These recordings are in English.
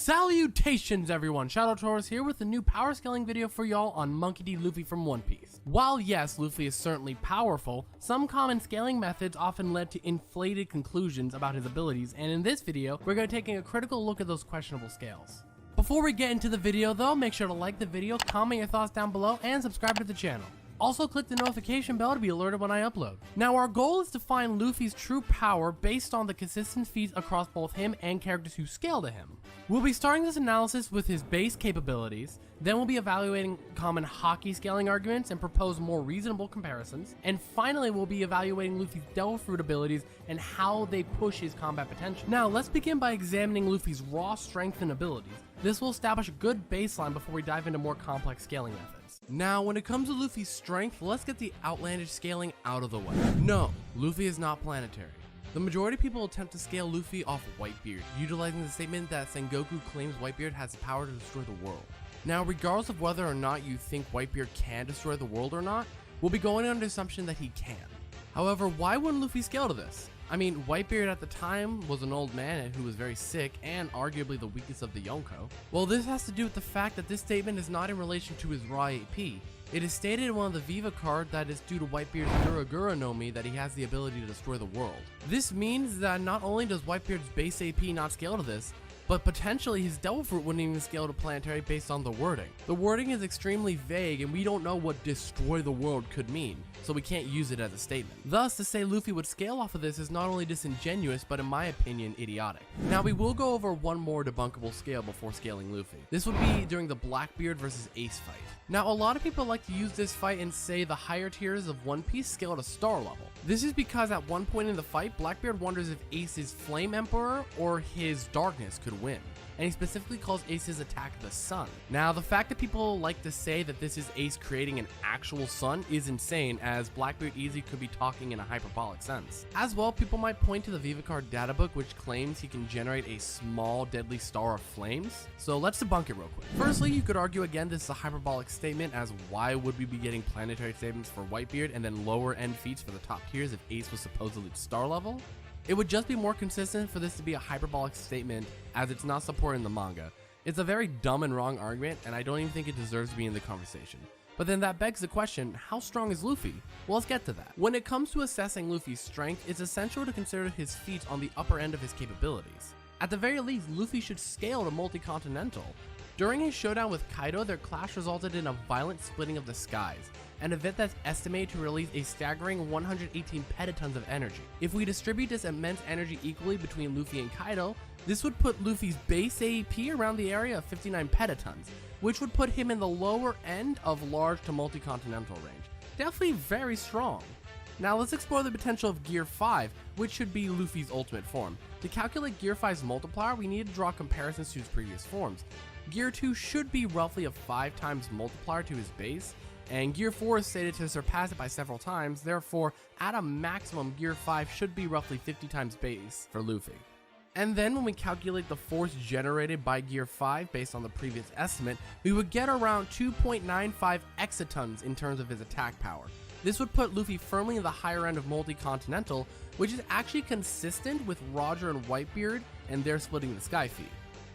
Salutations everyone, Shadowtaurus here with a new power scaling video for y'all on Monkey D. Luffy from One Piece. While yes, Luffy is certainly powerful, some common scaling methods often led to inflated conclusions about his abilities, and in this video, we're going to be taking a critical look at those questionable scales. Before we get into the video though, make sure to like the video, comment your thoughts down below, and subscribe to the channel. Also click the notification bell to be alerted when I upload. Now our goal is to find Luffy's true power based on the consistent feats across both him and characters who scale to him. We'll be starting this analysis with his base capabilities, then we'll be evaluating common Haki scaling arguments and propose more reasonable comparisons, and finally we'll be evaluating Luffy's Devil Fruit abilities and how they push his combat potential. Now let's begin by examining Luffy's raw strength and abilities. This will establish a good baseline before we dive into more complex scaling methods. Now, when it comes to Luffy's strength, let's get the outlandish scaling out of the way. No, Luffy is not planetary. The majority of people attempt to scale Luffy off Whitebeard, utilizing the statement that Sengoku claims Whitebeard has the power to destroy the world. Now, regardless of whether or not you think Whitebeard can destroy the world or not, we'll be going under the assumption that he can. However, why wouldn't Luffy scale to this? I mean, Whitebeard at the time was an old man who was very sick and arguably the weakest of the Yonko. Well, this has to do with the fact that this statement is not in relation to his raw AP. It is stated in one of the Viva card that it's due to Whitebeard's Gura no Mi that he has the ability to destroy the world. This means that not only does Whitebeard's base AP not scale to this, but potentially his Devil Fruit wouldn't even scale to planetary based on the wording. The wording is extremely vague and we don't know what destroy the world could mean, so we can't use it as a statement. Thus, to say Luffy would scale off of this is not only disingenuous, but in my opinion, idiotic. Now we will go over one more debunkable scale before scaling Luffy. This would be during the Blackbeard versus Ace fight. Now a lot of people like to use this fight and say the higher tiers of One Piece scale to star level. This is because at one point in the fight, Blackbeard wonders if Ace's Flame Emperor or his Darkness could win, and he specifically calls Ace's attack the sun. Now the fact that people like to say that this is Ace creating an actual sun is insane, as Blackbeard easily could be talking in a hyperbolic sense. As well, people might point to the Viva Card databook which claims he can generate a small deadly star of flames, so let's debunk it real quick. Firstly, you could argue again this is a hyperbolic statement, as why would we be getting planetary statements for Whitebeard and then lower end feats for the top tiers if Ace was supposedly star level? It would just be more consistent for this to be a hyperbolic statement, as it's not supported in the manga. It's a very dumb and wrong argument, and I don't even think it deserves to be in the conversation. But then that begs the question, how strong is Luffy? Well, let's get to that. When it comes to assessing Luffy's strength, it's essential to consider his feats on the upper end of his capabilities. At the very least, Luffy should scale to multi-continental. During his showdown with Kaido, their clash resulted in a violent splitting of the skies, an event that's estimated to release a staggering 118 petatons of energy. If we distribute this immense energy equally between Luffy and Kaido, this would put Luffy's base AP around the area of 59 petatons, which would put him in the lower end of large to multi-continental range. Definitely very strong. Now let's explore the potential of Gear 5, which should be Luffy's ultimate form. To calculate Gear 5's multiplier, we need to draw comparisons to his previous forms. Gear 2 should be roughly a 5 times multiplier to his base, and Gear 4 is stated to surpass it by several times, therefore at a maximum Gear 5 should be roughly 50 times base for Luffy. And then when we calculate the force generated by Gear 5 based on the previous estimate, we would get around 2.95 exatons in terms of his attack power. This would put Luffy firmly in the higher end of multi-continental, which is actually consistent with Roger and Whitebeard and their splitting the sky feat.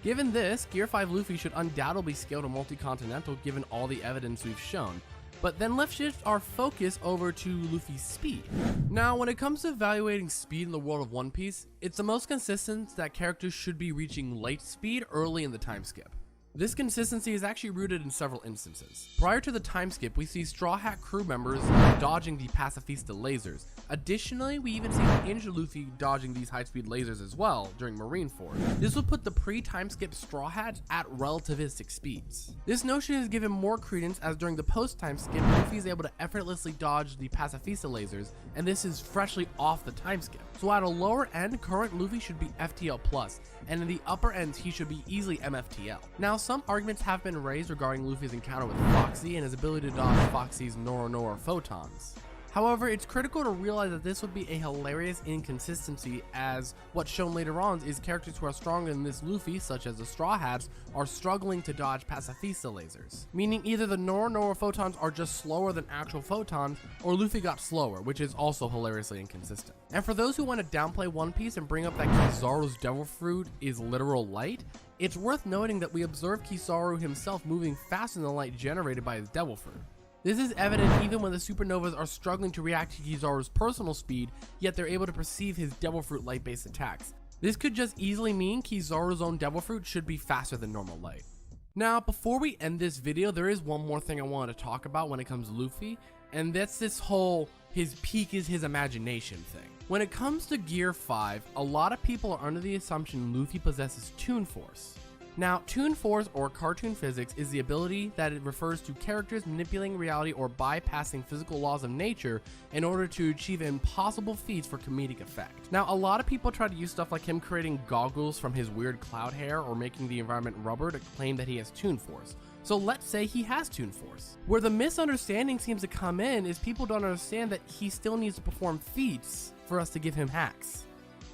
Given this, Gear 5 Luffy should undoubtedly scale to multi-continental given all the evidence we've shown. But then let's shift our focus over to Luffy's speed. Now, when it comes to evaluating speed in the world of One Piece, it's the most consistent that characters should be reaching light speed early in the time skip. This consistency is actually rooted in several instances. Prior to the time skip, we see Straw Hat crew members dodging the Pacifista lasers. Additionally, we even see Ninja Luffy dodging these high-speed lasers as well during Marineford. This would put the pre-time skip Straw Hats at relativistic speeds. This notion is given more credence as during the post-time skip, Luffy is able to effortlessly dodge the Pacifista lasers, and this is freshly off the time skip. So at a lower end, current Luffy should be FTL+, and in the upper end, he should be easily MFTL. Now, some arguments have been raised regarding Luffy's encounter with Foxy and his ability to dodge Foxy's Noro photons. However, it's critical to realize that this would be a hilarious inconsistency, as what's shown later on is characters who are stronger than this Luffy, such as the Straw Hats, are struggling to dodge pacifista lasers. Meaning either the Nora photons are just slower than actual photons, or Luffy got slower, which is also hilariously inconsistent. And for those who want to downplay One Piece and bring up that Kizaru's Devil Fruit is literal light, it's worth noting that we observe Kizaru himself moving faster than the light generated by his Devil Fruit. This is evident even when the supernovas are struggling to react to Kizaru's personal speed, yet they're able to perceive his Devil Fruit light-based attacks. This could just easily mean Kizaru's own Devil Fruit should be faster than normal light. Now, before we end this video, there is one more thing I wanted to talk about when it comes to Luffy, and that's this whole his peak is his imagination thing. When it comes to Gear 5, a lot of people are under the assumption Luffy possesses Toon Force. Now, Toon Force, or cartoon physics, is the ability that it refers to characters manipulating reality or bypassing physical laws of nature in order to achieve impossible feats for comedic effect. Now, a lot of people try to use stuff like him creating goggles from his weird cloud hair or making the environment rubber to claim that he has Toon Force. So let's say he has Toon Force. Where the misunderstanding seems to come in is people don't understand that he still needs to perform feats for us to give him hacks.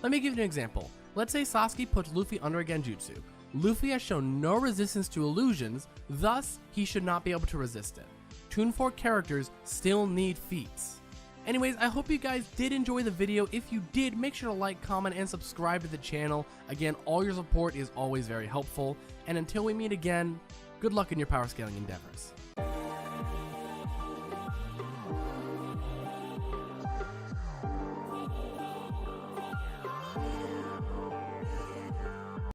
Let me give you an example. Let's say Sasuke puts Luffy under a Genjutsu. Luffy has shown no resistance to illusions, thus he should not be able to resist it. Toon Force characters still need feats. Anyways, I hope you guys did enjoy the video. If you did, make sure to like, comment, and subscribe to the channel. Again, all your support is always very helpful. And until we meet again, good luck in your power scaling endeavors.